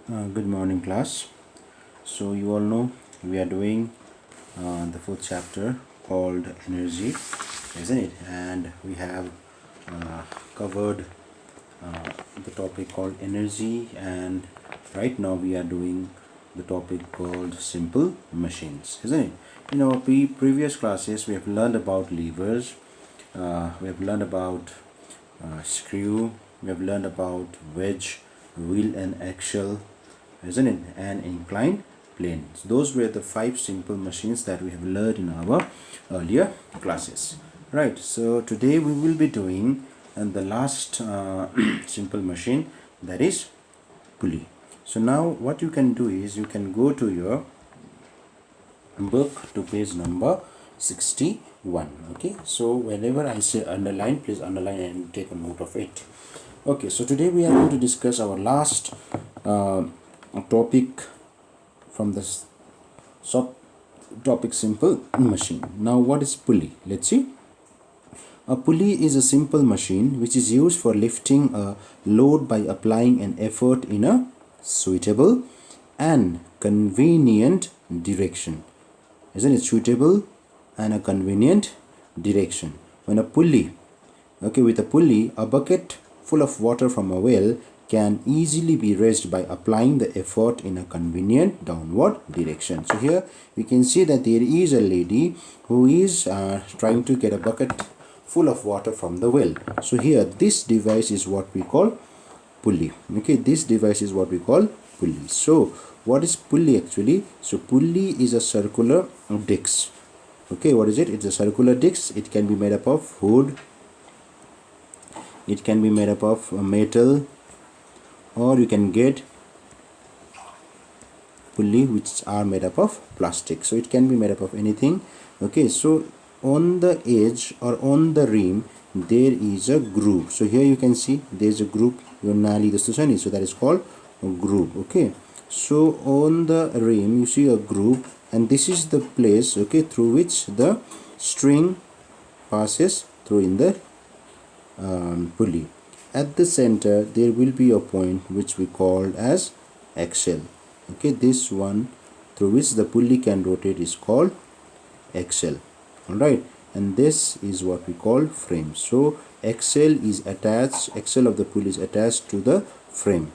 Good morning, class. So, you all know we are doing the fourth chapter called energy, isn't it? And we have covered the topic called energy, and right now we are doing the topic called simple machines, isn't it? In our previous classes, we have learned about levers, we have learned about screw, we have learned about wedge, wheel, and axle, isn't it, and inclined plane. Those were the five simple machines that we have learned in our earlier classes, right? So today we will be doing and the last simple machine, that is pulley. So now what you can do is you can go to your book to page number 61. Okay, so whenever I say underline, please underline and take a note of it. Okay, so today we are going to discuss our last topic from this topic, simple machine. Now what is pulley? Let's see. A pulley is a simple machine which is used for lifting a load by applying an effort in a suitable and convenient direction. Isn't it suitable and a convenient direction? When a pulley, okay, with a pulley, a bucket full of water from a well can easily be raised by applying the effort in a convenient downward direction. So here we can see that there is a lady who is trying to get a bucket full of water from the well. So here this device is what we call pulley. Okay, this device is what we call pulley. So what is pulley actually? So pulley is a circular disc. Okay, what is it? It's a circular disc. It can be made up of wood, it can be made up of metal, or you can get pulley which are made up of plastic. So it can be made up of anything. Okay, so on the edge or on the rim there is a groove. So here you can see there is a groove, so that is called a groove. Okay, so on the rim you see a groove, and this is the place, okay, through which the string passes through in the pulley. At the center there will be a point which we called as axle. Okay, this one through which the pulley can rotate is called axle. All right, and this is what we call frame. So axle is attached, axle of the pulley is attached to the frame.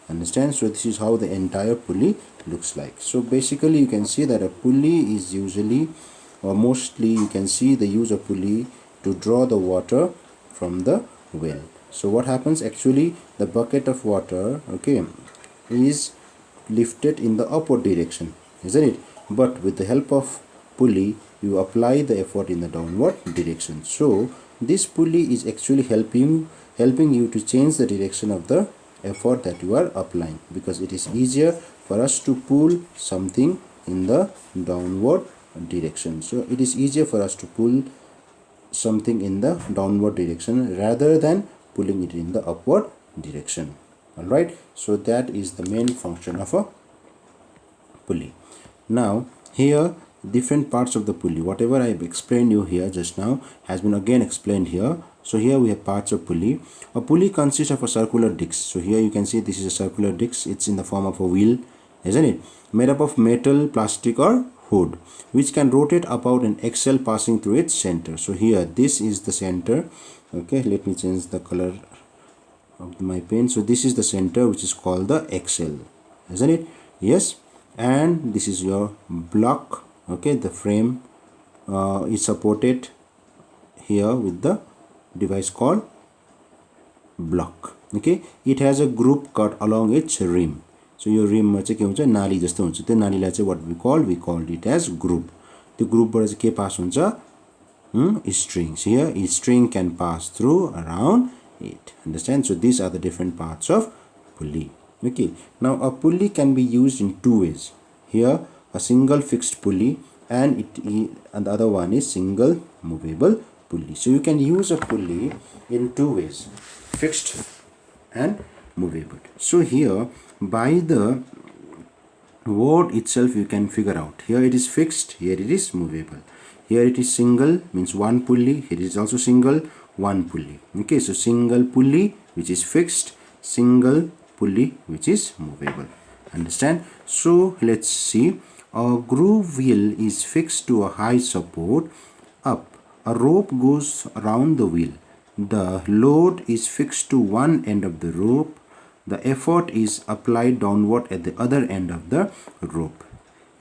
Understand? So this is how the entire pulley looks like. So basically you can see that a pulley is usually or mostly you can see the use of pulley to draw the water from the well. So what happens actually, the bucket of water, okay, is lifted in the upward direction, isn't it? But with the help of pulley you apply the effort in the downward direction. So this pulley is actually helping you to change the direction of the effort that you are applying, because it is easier for us to pull something in the downward direction. So it is easier for us to pull something in the downward direction rather than pulling it in the upward direction. All right, so that is the main function of a pulley. Now here different parts of the pulley, whatever I have explained you here just now has been again explained here. So here we have parts of pulley. A pulley consists of a circular disc. So here you can see this is a circular disc. It's in the form of a wheel, isn't it, made up of metal, plastic, or wood, which can rotate about an axle passing through its center. So here this is the center. Okay, let me change the color of my pen. So this is the center which is called the axle, isn't it? Yes, and this is your block. Okay, the frame is supported here with the device called block. Okay, it has a groove cut along its rim. So your rim ma चाहिँ के हुन्छ, नाली जस्तो हुन्छ. त्यो नालीलाई चाहिँ what we called it as groove. त्यो groove बाट चाहिँ के पास हुन्छ, strings. Here a string can pass through around it. Understand? So these are the different parts of pulley. Okay, now a pulley can be used in two ways. Here a single fixed pulley, and the other one is single movable pulley. So you can use a pulley in two ways, fixed and movable. So here by the word itself you can figure out, here it is fixed, here it is movable. Here it is single, means one pulley, here it is also single, one pulley. Okay, so single pulley which is fixed, single pulley which is movable. Understand? So let's see. A groove wheel is fixed to a high support up. A rope goes around the wheel. The load is fixed to one end of the rope. The effort is applied downward at the other end of the rope.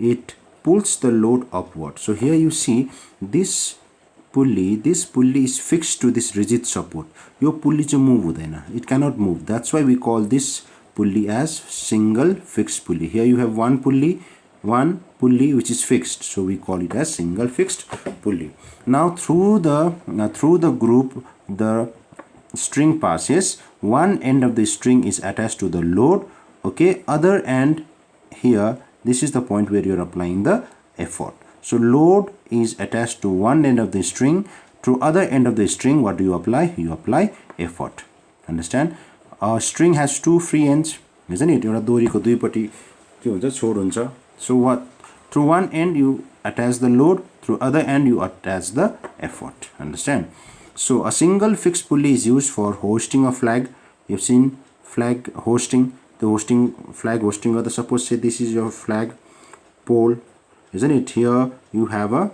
It pulls the load upward. So here you see this pulley is fixed to this rigid support. Yo pulley चाहिँ move हुँदैन. It cannot move. That's why we call this pulley as single fixed pulley. Here you have one pulley which is fixed, so we call it as single fixed pulley. Now through the group the string passes. One end of the string is attached to the load, okay, other end here, this is the point where you're applying the effort. So load is attached to one end of the string, to other end of the string what do you apply? You apply effort. Understand? A string has two free ends, isn't it? एउटा दोरीको दुईपट्टि के हुन्छ छोड हुन्छ. So what, through one end you attach the load, through other end you attach the effort. Understand? So a single fixed pulley is used for hoisting a flag. You've seen flag hoisting, the flag hosting, or suppose say this is your flag pole, isn't it? Here you have a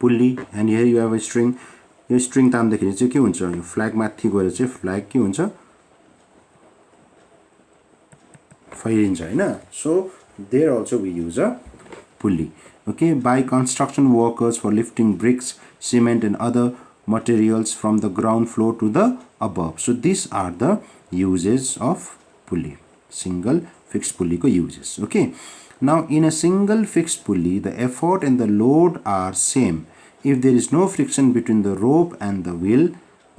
pulley and here you have a string. Yo string तान्दाखेरि चाहिँ के हुन्छ? यो flag माथि गएर चाहिँ flag के हुन्छ? फैलिन्छ हैन? So there also we use a pulley. Okay, by construction workers for lifting bricks, cement and other materials from the ground floor to the above. So these are the uses of pulley. Single fixed pulley ko uses. Okay. Now in a single fixed pulley, the effort and the load are same if there is no friction between the rope and the wheel.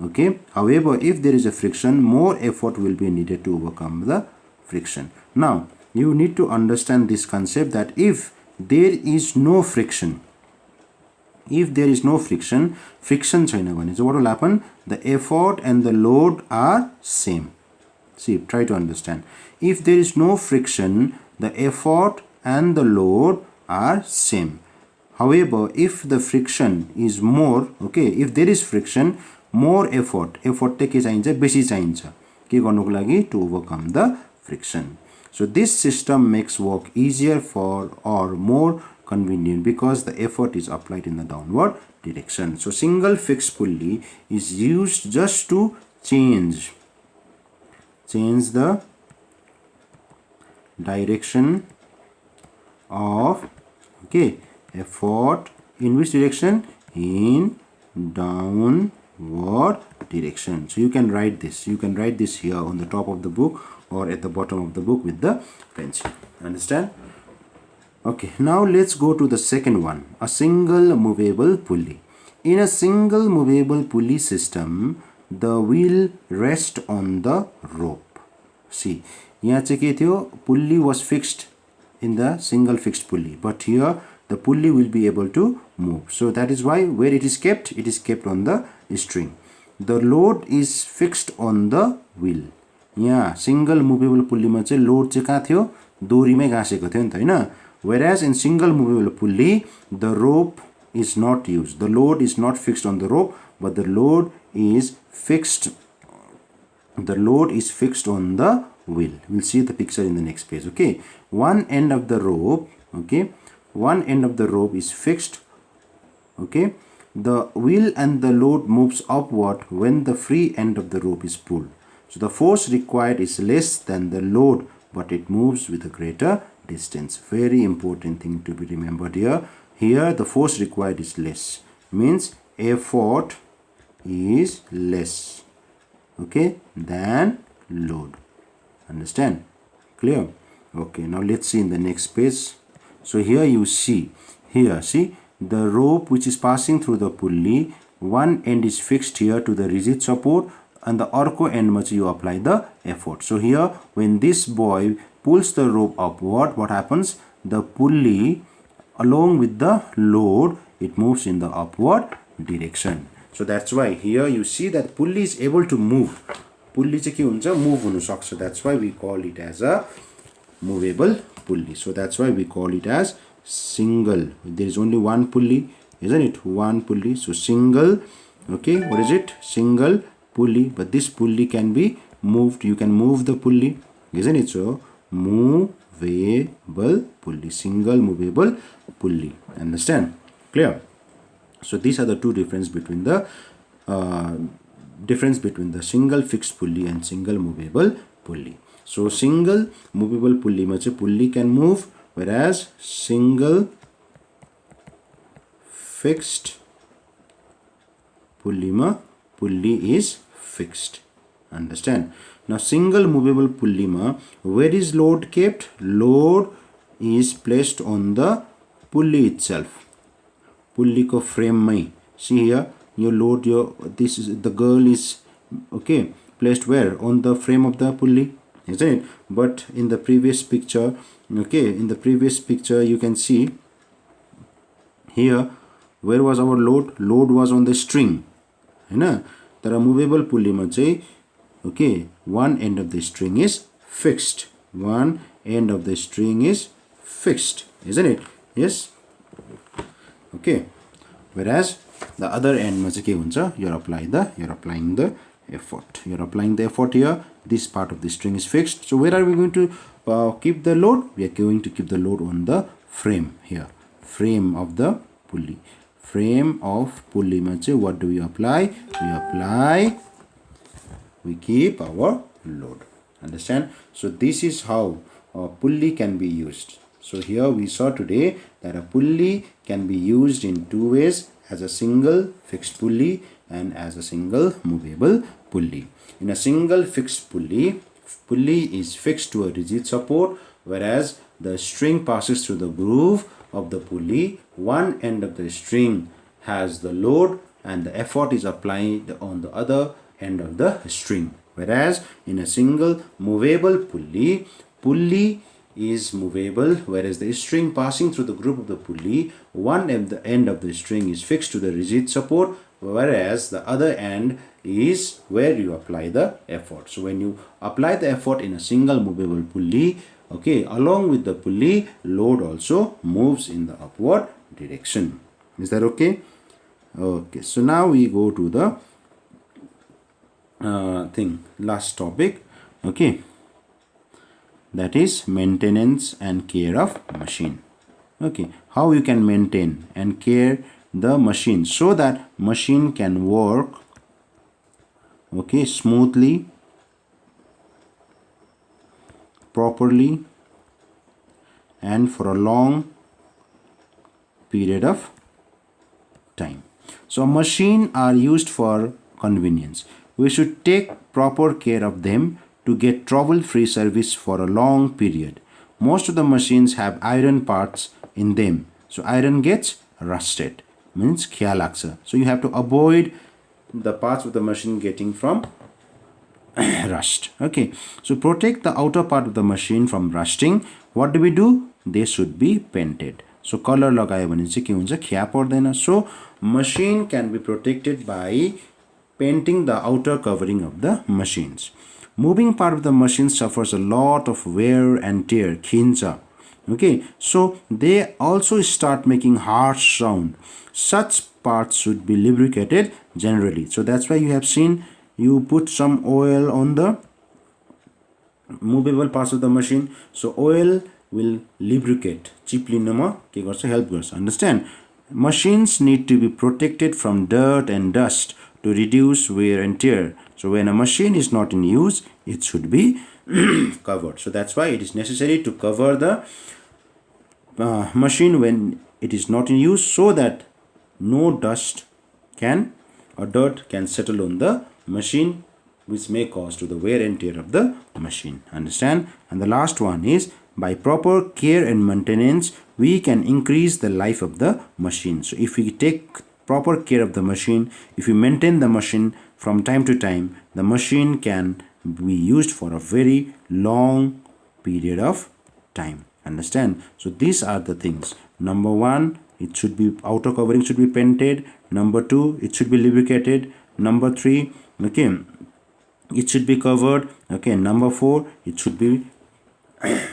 Okay. However, if there is a friction, more effort will be needed to overcome the friction. Now you need to understand this concept that if there is no friction, friction छैन भने चाहिँ what will happen? The effort and the load are same. See, try to understand. If there is no friction, the effort and the load are same. However, if the friction is more, okay, if there is friction, more effort चाहिँ के चाहिन्छ? बेसी चाहिन्छ. के गर्नुको लागि? To overcome the friction. So this system makes work easier for or more convenient because the effort is applied in the downward direction. So single fixed pulley is used just to change the direction of, okay, effort in which direction? In downward direction. So you can write this. You can write this here on the top of the book or at the bottom of the book with the pencil. Understand? Okay, now let's go to the second one, a single movable pulley. In a single movable pulley system, the wheel rests on the rope. See, यहाँ चाहिँ के थियो? Pulley was fixed in the single fixed pulley, but here the pulley will be able to move. So that is why where it is kept on the string. The load is fixed on the wheel. यहाँ single movable pulley मा चाहिँ load चाहिँ कहाँ थियो? दोरीमै गाँसेको थियो नि त हैन? Whereas in single movable pulley, the rope is not used. The load is not fixed on the rope, but the load is fixed on the wheel. We'll see the picture in the next page. Okay, one end of the rope, okay, one end of the rope is fixed. Okay, the wheel and the load moves upward when the free end of the rope is pulled. So the force required is less than the load, but it moves with a greater distance. Very important thing to be remembered here. Here the force required is less, means effort is less, okay, than load. Understand? Clear? Okay, now let's see in the next page. So here you see, see the rope which is passing through the pulley, one end is fixed here to the rigid support and the अर्को end मा you apply the effort. So here when this boy pulls the rope upward, what happens? The pulley along with the load, it moves in the upward direction. So that's why here you see that pulley is able to move. Pulley चाहिँ के हुन्छ? Move हुन सक्छ. That's why we call it as a movable pulley. So that's why we call it as single. There is only one pulley, isn't it? One pulley. So single, okay, what is it? Single pulley, but this pulley can be moved. You can move the pulley, isn't it? So movable pulley. Single movable pulley. Understand? Clear? So these are the two difference between the single fixed pulley and single movable pulley. So single movable pulley ma chahi pulley can move, whereas single fixed pulley ma pulley is fixed. Understand? Now single movable pulley ma, where is load kept? Load is placed on the pulley itself. Pulley ko frame mai. See here, you load your, this is, the girl is, okay, placed where? On the frame of the pulley, isn't it? But in the previous picture, okay, in the previous picture you can see here, where was our load? Load was on the string, हैन? तर movable pulley ma chahi, okay, one end of the string is fixed. One end of the string is fixed, isn't it? Yes. Okay. Whereas the other end ma chahi ke huncha? You're applying the effort. You're applying the effort here. This part of the string is fixed. So where are we going to keep the load? We are going to keep the load on the frame here. Frame of the pulley. Frame of pulley ma chahi what do we apply? We keep our load. Understand? So this is how a pulley can be used. So here we saw today that a pulley can be used in two ways, as a single fixed pulley and as a single movable pulley. In a single fixed pulley is fixed to a rigid support, whereas the string passes through the groove of the pulley. One end of the string has the load and the effort is applied on the other end of the string. Whereas in a single movable pulley is movable, whereas the string passing through the groove of the pulley, one end of the string is fixed to the rigid support, whereas the other end is where you apply the effort. So when you apply the effort in a single movable pulley, okay, along with the pulley, load also moves in the upward direction. Is that okay? Okay, so now we go to the last topic, okay, that is maintenance and care of machine. Okay, how you can maintain and care the machine so that machine can work, okay, smoothly, properly, and for a long period of time. So machine are used for convenience. We should take proper care of them to get trouble-free service for a long period. Most of the machines have iron parts in them, so iron gets rusted, means khya lagcha. So you have to avoid the parts of the machine getting from rust. Okay, so protect the outer part of the machine from rusting. What do? They should be painted. So color लगायो भने चाहिँ के हुन्छ, खिया पर्दैन. So machine can be protected by painting the outer covering of the machines. Moving part of the machine suffers a lot of wear and tear, khincha. Okay, so they also start making harsh sound. Such parts should be lubricated generally. So that's why you have seen, you put some oil on the movable parts of the machine. So oil will lubricate, चिप्लिनमा के गर्छ, help गर्छ. Understand? Machines need to be protected from dirt and dust to reduce wear and tear. So when a machine is not in use, it should be covered. So that's why it is necessary to cover the machine when it is not in use, so that no dust can or dirt can settle on the machine, which may cause to the wear and tear of the machine. Understand? And the last one is, by proper care and maintenance, we can increase the life of the machine. So if we take proper care of the machine, if we maintain the machine from time to time, the machine can be used for a very long period of time. Understand? So these are the things. Number one, it should be, outer covering should be painted. Number two, it should be lubricated. Number three, okay, it should be covered. Okay, number four, it should be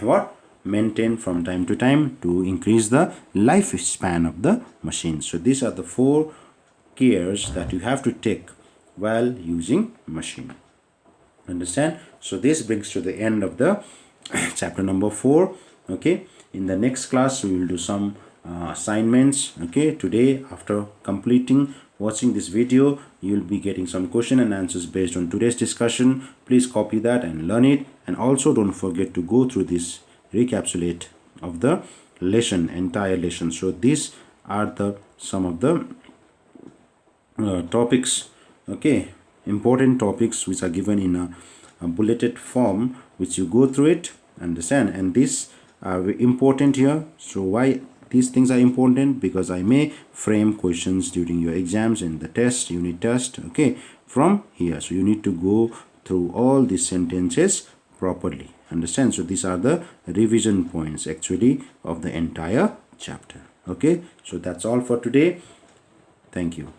what, maintained from time to time to increase the lifespan of the machine. So these are the 4 cares that you have to take while using machine. Understand? So this brings to the end of the chapter number 4. Okay, in the next class we will do some assignments. Okay, today after completing watching this video, you will be getting some question and answers based on today's discussion. Please copy that and learn it, and also don't forget to go through this recapitulate of the lesson, entire lesson. So these are the some of the topics, okay, important topics which are given in a bulleted form, which you go through it, understand, and these are important here. So why these things are important? Because I may frame questions during your exams and the test, unit test, okay, from here. So you need to go through all these sentences properly, understand. So these are the revision points actually of the entire chapter. Okay, so that's all for today. Thank you.